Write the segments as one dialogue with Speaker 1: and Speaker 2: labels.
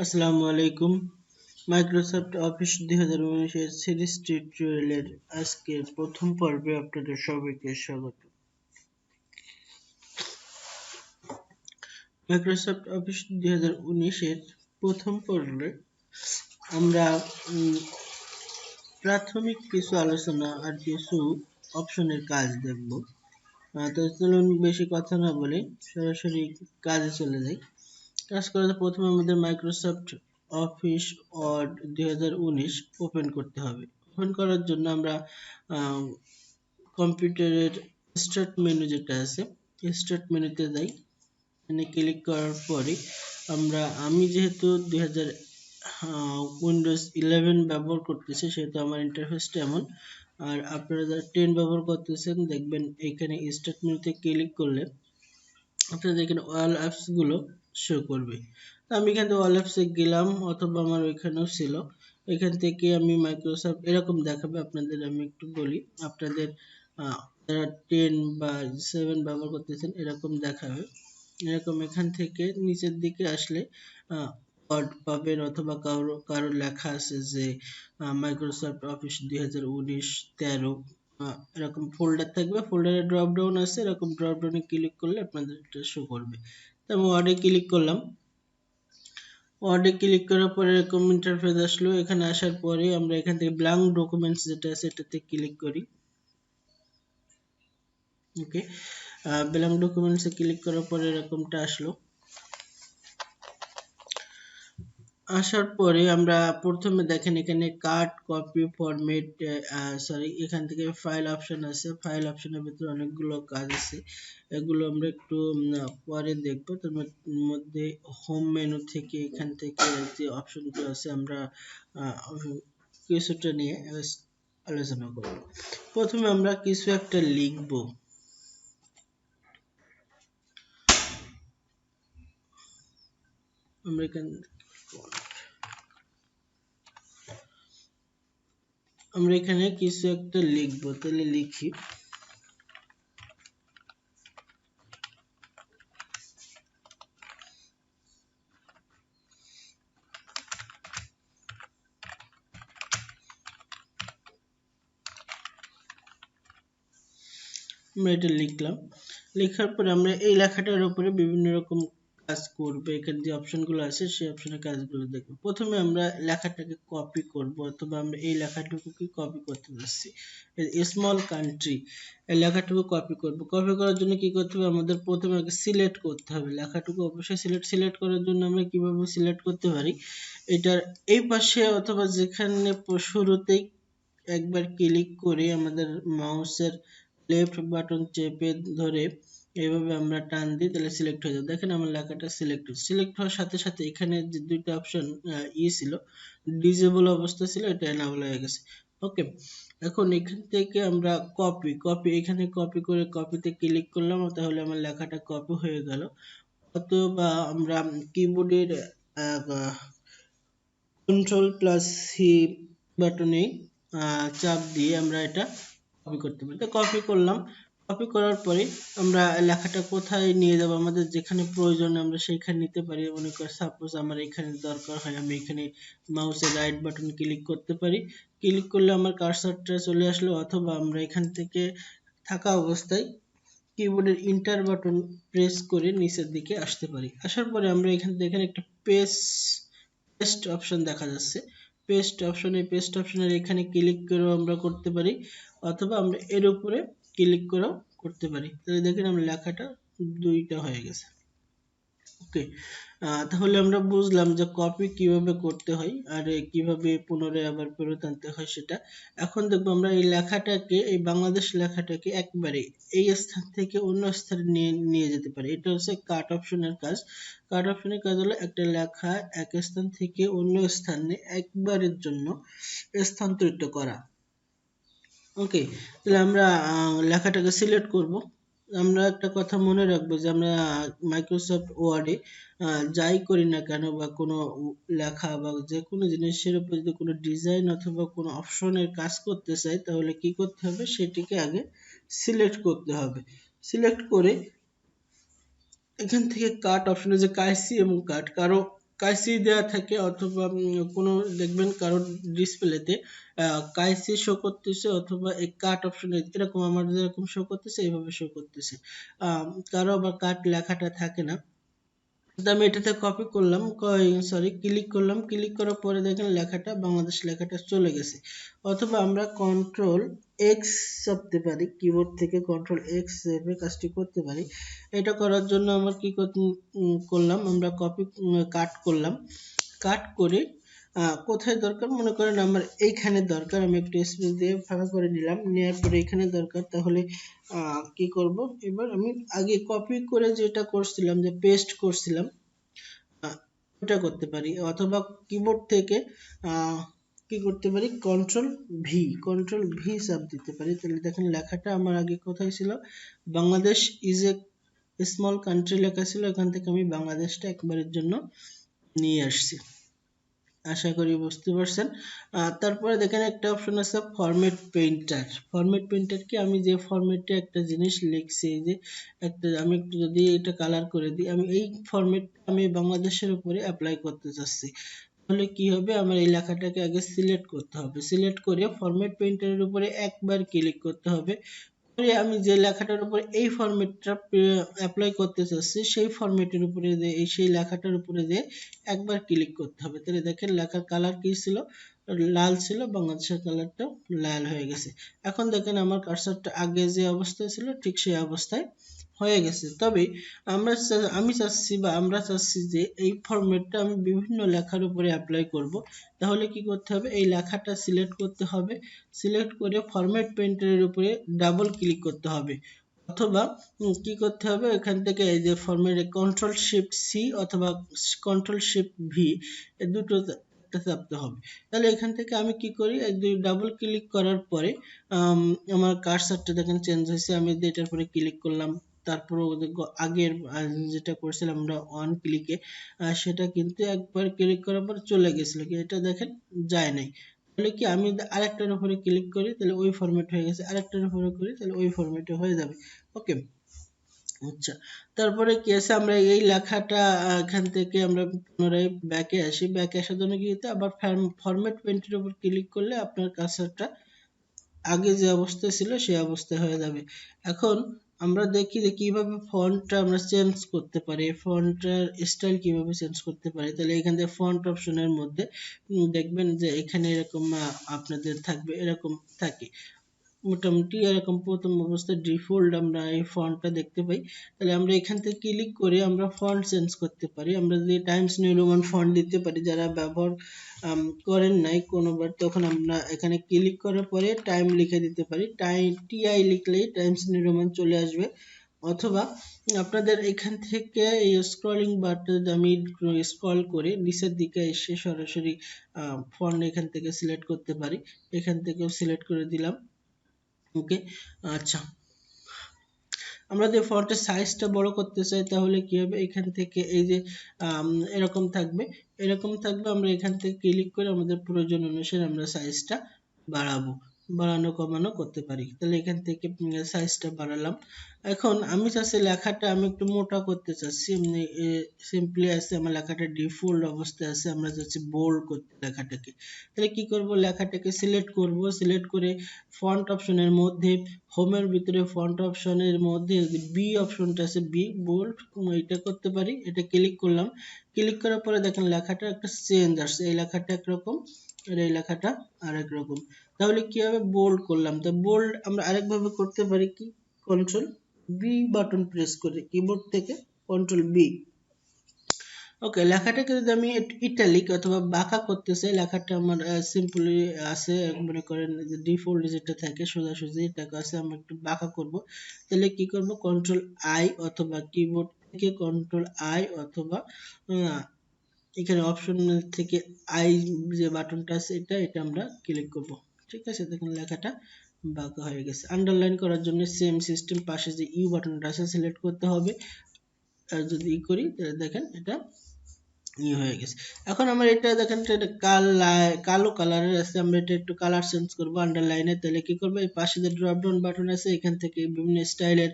Speaker 1: আসসালামু আলাইকুম। Microsoft office 2019 এর সিরিজ টিউটোরিয়ালের আজকের প্রথম পর্বে আপনাদের সবাইকে স্বাগত। মাইক্রোসফট অফিস 2019 এর প্রথম পর্বে আমরা প্রাথমিক কিছু আলোচনা আর কিছু অপশনের কাজ দেখব। তো চলুন বেশি কথা না বলে সরাসরি কাজে চলে যাই। কাজ করার প্রথমে আমাদের মাইক্রোসফট অফিস ওয়ার্ড 2019 ওপেন করতে হবে। ওপেন করার জন্য আমরা কম্পিউটারের স্টার্ট মেনু যেটা আছে স্টার্ট মেনুতে যাই। এখানে ক্লিক করার পরে আমি যেহেতু উইন্ডোজ 11 ব্যবহার করতেছি সেহেতু আমার ইন্টারফেসটা এমন। আর আপনারা যারা 10 ব্যবহার করতেছেন দেখবেন এখানে স্টার্ট মেনুতে ক্লিক করলে আপনাদের এখানে অল অ্যাপস গুলো শো করবে। আমি এখান থেকে অল অ্যাপসে গেলাম, অথবা আমার ওইখানেও ছিল। এখান থেকে আমি মাইক্রোসফট এরকম দেখাবে। আপনাদের আমি একটু বলি, আপনাদের যারা 10 বা 7 ব্যবহার করতেছেন এরকম দেখাবে। এরকম এখান থেকে নিচের দিকে আসলে ওয়ার্ড পাবেন, অথবা কারো লেখা আছে যে মাইক্রোসফট অফিস 2019 13 এরকম ফোল্ডার থাকবে। ফোল্ডারে ড্রপ ডাউন আছে, এরকম ড্রপ ডাউনে ক্লিক করলে আপনাদের এটা শো করবে। তো আমি ওয়ার্ডে ক্লিক করলাম। ওয়ার্ডে ক্লিক করার পরে এরকম ইন্টারফেস আসলো। এখানে আসার পরে আমরা এখান থেকে ব্ল্যাঙ্ক ডকুমেন্টস যেটা আছে এটাতে ক্লিক করি। ওকে, ব্ল্যাঙ্ক ডকুমেন্টসে ক্লিক করার পরে এরকমটা আসলো। আসার পরে আমরা প্রথমে দেখেন এখানে কাট, কপি, ফরম্যাট, এখান থেকে ফাইল অপশন আছে। ফাইল অপশনের ভিতরে অনেকগুলো কাজ আছে, এগুলো আমরা একটু পরে দেখবো। তার মধ্যে হোম মেনু থেকে এখান থেকে যে অপশনগুলো আছে আমরা কিছুটা নিয়ে আলোচনা করব। প্রথমে আমরা কিছু একটা লিখবো। আমরা এখানে কিছু একটা লিখবো, তাহলে লিখি। আমরা এটা লিখলাম। লেখার পরে আমরা এই লেখাটার উপরে বিভিন্ন রকম কাজ করব। এখানে যে অপশনগুলো আছে সেই অপশনের কাজগুলো দেখব। প্রথমে আমরা লেখাটাকে কপি করব, অথবা আমরা এই লেখাটুকুকে কপি করতে যাচ্ছি। স্মল কান্ট্রি, এই লেখাটুকু কপি করব। কপি করার জন্য কি করতে হবে, আমাদের প্রথমে আগে সিলেক্ট করতে হবে লেখাটুকু। অবশ্যই সিলেক্ট করার জন্য আমরা কিভাবে সিলেক্ট করতে পারি, এটার এই পাশে অথবা যেখানে শুরুতেই একবার ক্লিক করে আমাদের মাউসের লেফট বাটন চেপে ধরে এইভাবে আমরা টান দিই, তাহলে সিলেক্ট হয়ে যাবে। দেখেন আমার লেখাটা সিলেক্ট হওয়ার সাথে সাথে এখানে যে দুইটা অপশন ছিল, ডিজেবল অবস্থা ছিল, এটা এনেবল হয়ে গেছে। ওকে, এখন এখান থেকে আমরা এখানে কপি করে কপিতে ক্লিক করলাম, তাহলে আমার লেখাটা কপি হয়ে গেল। অথবা আমরা কিবোর্ডের কন্ট্রোল প্লাস সি বাটনে চাপ দিয়ে আমরা এটা কপি করতে পারি। তো কপি করলাম। কপি করার পরে আমরা লেখাটা কোথায় নিয়ে যাব, আমাদের যেখানে প্রয়োজন আমরা সেইখানে নিতে পারি। মনে কর সাপোজ আমার এখানে দরকার হয়, আমি এখানে মাউসের রাইট বাটন ক্লিক করতে পারি। ক্লিক করলে আমার কার্সারটা চলে আসলো, অথবা আমরা এখান থেকে থাকা অবস্থায় কিবোর্ডের ইন্টার বাটন প্রেস করে নিচের দিকে আসতে পারি। আসার পরে আমরা এখান থেকে একটা পেস্ট অপশন দেখা যাচ্ছে। পেস্ট অপশনের এখানে ক্লিক করেও আমরা করতে পারি, অথবা আমরা এর উপরে ক্লিক করেও করতে পারি। তাহলে দেখেন আমরা লেখাটা দুইটা হয়ে গেছে। ওকে, তাহলে আমরা বুঝলাম যে কপি কিভাবে করতে হয় আর কিভাবে পুনরায় আবার ফেরত আনতে হয় সেটা। এখন দেখবো আমরা এই লেখাটাকে, এই বাংলাদেশ লেখাটাকে একবারে এই স্থান থেকে অন্য স্থানে নিয়ে যেতে পারি। এটা হচ্ছে কাট অপশনের কাজ। কাট অপশনের কাজ হলো একটা লেখা এক স্থান থেকে অন্য স্থানে একবারের জন্য স্থানান্তরিত করা। ওকে, তাহলে আমরা লেখাটাকে সিলেক্ট করব। আমরা একটা কথা মনে রাখবো যে আমরা মাইক্রোসফট ওয়ার্ডে যাই করি না কেন, বা কোনো লেখা বা যে কোনো জিনিসের উপর যদি কোনো ডিজাইন অথবা কোনো অপশনের কাজ করতে চাই, তাহলে কি করতে হবে, সেটিকে আগে সিলেক্ট করতে হবে। সিলেক্ট করে এখান থেকে কাট অপশনে যে কাটছি এবং কারো কাইসি দেওয়া থাকে, অথবা কোনো দেখবেন কারোর ডিসপ্লেতে কাইসি শো করতেছে, অথবা এই কাট অপশনে এরকম আমার যেরকম শো করতেছে এইভাবে শো করতেছে। কারো আবার কাট লেখাটা থাকে না। তো আমি এটাতে কপি করলাম, সরি ক্লিক করলাম, ক্লিক করার পরে দেখেন লেখাটা বাংলাদেশ লেখাটা চলে গেছে। অথবা আমরা কন্ট্রোল এক্স চাপতে পারি, কিবোর্ড থেকে কন্ট্রোল এক্স চেপে কাজটি করতে পারি। এটা করার জন্য আমরা কি করলাম, আমরা কপি কাট করলাম, কাট করে কোথায় দরকার মনে করেন আমার এইখানে দরকার, আমি একটু স্পেস দিয়ে ফাঁকা করে নিলাম, নেওয়ার পরে এখানে দরকার, তাহলে কি করব, এবার আমি আগে কপি করে যেটা করছিলাম, যে পেস্ট করছিলাম, ওটা করতে পারি। অথবা কিবোর্ড থেকে কি করতে পারি, কন্ট্রোল ভি চাপ দিতে পারি। তাহলে দেখেন লেখাটা আমার আগে কোথায় ছিল, Bangladesh is a small country লেখা ছিল, এখান থেকে আমি বাংলাদেশটা একবারের জন্য নিয়ে আসছি। আশা করি বুঝতে পারছেন। তারপরে দেখেন একটা অপশন আছে ফরম্যাট পেইন্টার কি, আমি যে ফরম্যাটে একটা জিনিস লিখছি, এই যে একটা, আমি একটু যদি এটা কালার করে দিই, আমি এই ফরম্যাট আমি বাংলাদেশের উপরে অ্যাপ্লাই করতে চাচ্ছি। তাহলে কি হবে, আমার এই লেখাটাকে আগে সিলেক্ট করতে হবে, সিলেক্ট করে ফরম্যাট পেইন্টারের উপরে একবার ক্লিক করতে হবে, করে আমি যে লেখাটার উপরে এই ফরম্যাটটা অ্যাপ্লাই করতে চাচ্ছি সেই ফরম্যাটের উপরে সেই লেখাটার উপরে দিয়ে একবার ক্লিক করতে হবে। তাহলে দেখেন লেখার কালার কি ছিল, লাল ছিল, বাংলাদেশের কালারটা লাল হয়ে গেছে। এখন দেখেন আমার কার্সারটা আগে যে অবস্থায় ছিল ঠিক সেই অবস্থায় হয়ে গেছে। তবে আমি চাচ্ছি বা আমরা চাচ্ছি যে এই ফরম্যাটটা আমি বিভিন্ন লেখার উপরে অ্যাপ্লাই করব। তাহলে কি করতে হবে, এই লেখাটা সিলেক্ট করতে হবে, সিলেক্ট করে ফরম্যাট পেইন্টারের উপরে ডাবল ক্লিক করতে হবে, অথবা কি করতে হবে, এখান থেকে এই যে ফরম্যাটে কন্ট্রোল শিফট সি অথবা কন্ট্রোল শিফট ভি, এই দুটো চাপতে হবে। তাহলে এখান থেকে আমি কি করি, এই দুই ডাবল ক্লিক করার পরে আমার কার্সারটা দেখেন চেঞ্জ হয়েছে, আমি এটার উপরে ক্লিক করলাম, তারপর আগের যেটা করছিলাম আমরা ওয়ান ক্লিকে, সেটা কিন্তু একবার ক্লিক করার পর চলে গেছিল, এটা দেখেন যায় নাই। তাহলে কি আমি আরেকটার উপরে ক্লিক করি, তাহলে ওই ফরম্যাট হয়ে গেছে, আরেকটার উপরে করি তাহলে ওই ফরম্যাটে হয়ে যাবে। ওকে, আচ্ছা, তারপরে কি আছে, আমরা এই লেখাটা এখান থেকে আমরা পুনরায় ব্যাকে আসি, ব্যাকে আসার জন্য কি হতে, আবার ফরম্যাট পেইন্টের উপর ক্লিক করলে আপনার কার্সারটা আগে যে অবস্থায় ছিল সেই অবস্থায় হয়ে যাবে। এখন আমরা দেখি যে কিভাবে ফন্টটা আমরা চেঞ্জ করতে পারি, ফন্টের স্টাইল কিভাবে চেঞ্জ করতে পারি। তাহলে এখান থেকে ফন্ট অপশনের মধ্যে দেখবেন যে এখানে এরকম আপনাদের থাকবে, এরকম থাকে মোটামুটি এরকম প্রথম অবস্থায় ডিফল্ট আমরা এই ফন্টটা দেখতে পাই। তাহলে আমরা এখান থেকে ক্লিক করে আমরা ফন্ট চেঞ্জ করতে পারি, আমরা যদি টাইমস নিউ রোমান ফন্ট দিতে পারি, যারা ব্যবহার করেন নাই কোনোবার, তখন আমরা এখানে ক্লিক করার পরে টাইম লিখে দিতে পারি, টিআই লিখলেই টাইমস নিউ রোমান চলে আসবে। অথবা আপনাদের এখান থেকে এই স্ক্রলিং বাটন আমি স্ক্রল করে নিচের দিকে এসে সরাসরি ফন্ট এখান থেকে সিলেক্ট করতে পারি, এখান থেকেও সিলেক্ট করে দিলাম। ওকে, আচ্ছা, আমরা যদি ফন্টের সাইজটা বড় করতে চাই তাহলে কি হবে, এখান থেকে এই যে এরকম থাকবে, এরকম থাকবে, আমরা এখান থেকে ক্লিক করে আমাদের প্রয়োজন অনুসারে আমরা সাইজটা বাড়াবো, বাড়ানো কমানো করতে পারি। তাহলে এখান থেকে সাইজটা বাড়ালাম। এখন আমি চাচ্ছি লেখাটা আমি একটু মোটা করতে চাচ্ছি, এমনি সিম্পলি আছে আমার লেখাটা ডিফল্ট অবস্থায় আছে, আমরা চাচ্ছি বোল্ড করতে লেখাটাকে। তাহলে কি করব, লেখাটাকে সিলেক্ট করব, সিলেক্ট করে ফন্ট অপশনের মধ্যে হোমের ভিতরে ফন্ট অপশনের মধ্যে বি অপশনটা আছে, বি বোল্ড, এটা করতে পারি, এটা ক্লিক করলাম, ক্লিক করার পরে দেখেন লেখাটা একটা চেঞ্জ আসছে, এই লেখাটা একরকম আর এই লেখাটা আরেক রকম। তাহলে কি হবে, বোল্ড করলাম, তো বোল্ড আমরা আরেকভাবে করতে পারি কি, কন্ট্রোল বি বাটন প্রেস করে কিবোর্ড থেকে কন্ট্রোল বি। ওকে, লেখাটাকে যদি আমি ইটালিক অথবা বাঁকা করতে চাই, লেখাটা আমার সিম্পলি আছে, মনে করেন যে ডিফল্ট যেটা থাকে সোজাসুজি এটাকে আছে, আমরা একটু বাঁকা করব। তাহলে কি করব, কন্ট্রোল আই অথবা কিবোর্ড থেকে কন্ট্রোল আই অথবা এখানে অপশন থেকে আই যে বাটনটা আছে এটা আমরা ক্লিক করব। ঠিক আছে, দেখুন লেখাটা বাঁকা হয়ে গেছে। আন্ডারলাইন করার জন্য সেম সিস্টেম, পাশে যে ইউ বাটনটা আছে সিলেক্ট করতে হবে, আর যদি ই করি তাহলে দেখেন এটা হয়ে গেছে। এখন আমার এটা দেখেন এটা কালো কালারের আছে, আমরা এটা একটু কালার চেঞ্জ করবো আন্ডারলাইনে। তাহলে কি করবো, এই পাশে যে ড্রপ ডাউন বাটন আছে এখান থেকে বিভিন্ন স্টাইলের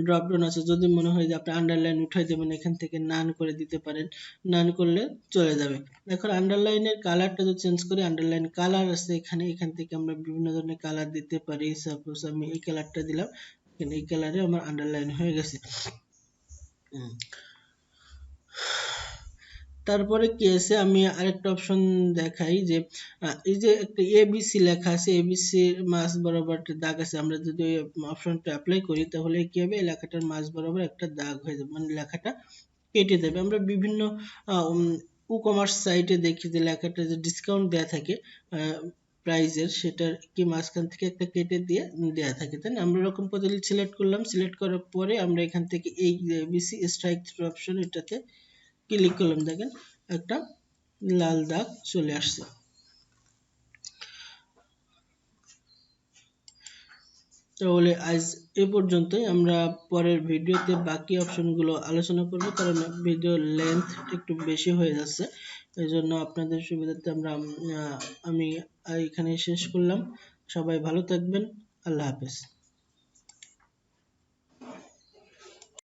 Speaker 1: ড্রপ ডাউন আছে, যদি মনে হয় যে আপনি আন্ডারলাইন উঠাই দেবেন এখান থেকে নান করে দিতে পারেন, নান করলে চলে যাবে। এখন আন্ডারলাইনের কালারটা যদি চেঞ্জ করি, আন্ডারলাইন কালার আছে এখানে, এখান থেকে আমরা বিভিন্ন ধরনের কালার দিতে পারি। সাপোজ আমি এই কালারটা দিলাম, এই কালারে আমার আন্ডারলাইন হয়ে গেছে। তারপরে কি আছে, আমি আরেকটা অপশন দেখাই যে এই যে একটা এবিসি লেখা আছে, এবিসি মাঝ বরাবর একটা দাগ আছে, আমরা যদি ওই অপশনটা অ্যাপ্লাই করি তাহলে কি হবে, এই লেখাটার মাঝ বরাবর একটা দাগ হয়ে যাবে, মানে লেখাটা কেটে দেবে। আমরা বিভিন্ন ই কমার্স সাইটে দেখি যে লেখাটা যে ডিসকাউন্ট দেয়া থাকে প্রাইজের, সেটার কি মাঝখান থেকে একটা কেটে দিয়ে দেয়া থাকে, তাই না? আমরা এরকম পদ্ধতি সিলেক্ট করলাম, সিলেক্ট করার পরে আমরা এখান থেকে এই এবিসি স্ট্রাইক থ্রু অপশন এটাতে ক্লিক করলাম, দেখেন একটা লাল দাগ চলে আসছে। তাহলে আজ এ পর্যন্তই, আমরা পরের ভিডিওতে বাকি অপশনগুলো আলোচনা করব, কারণ ভিডিও লেন্থ একটু বেশি হয়ে যাচ্ছে, এই জন্য আপনাদের সুবিধার্থে আমি এখানে শেষ করলাম। সবাই ভালো থাকবেন, আল্লাহ হাফেজ।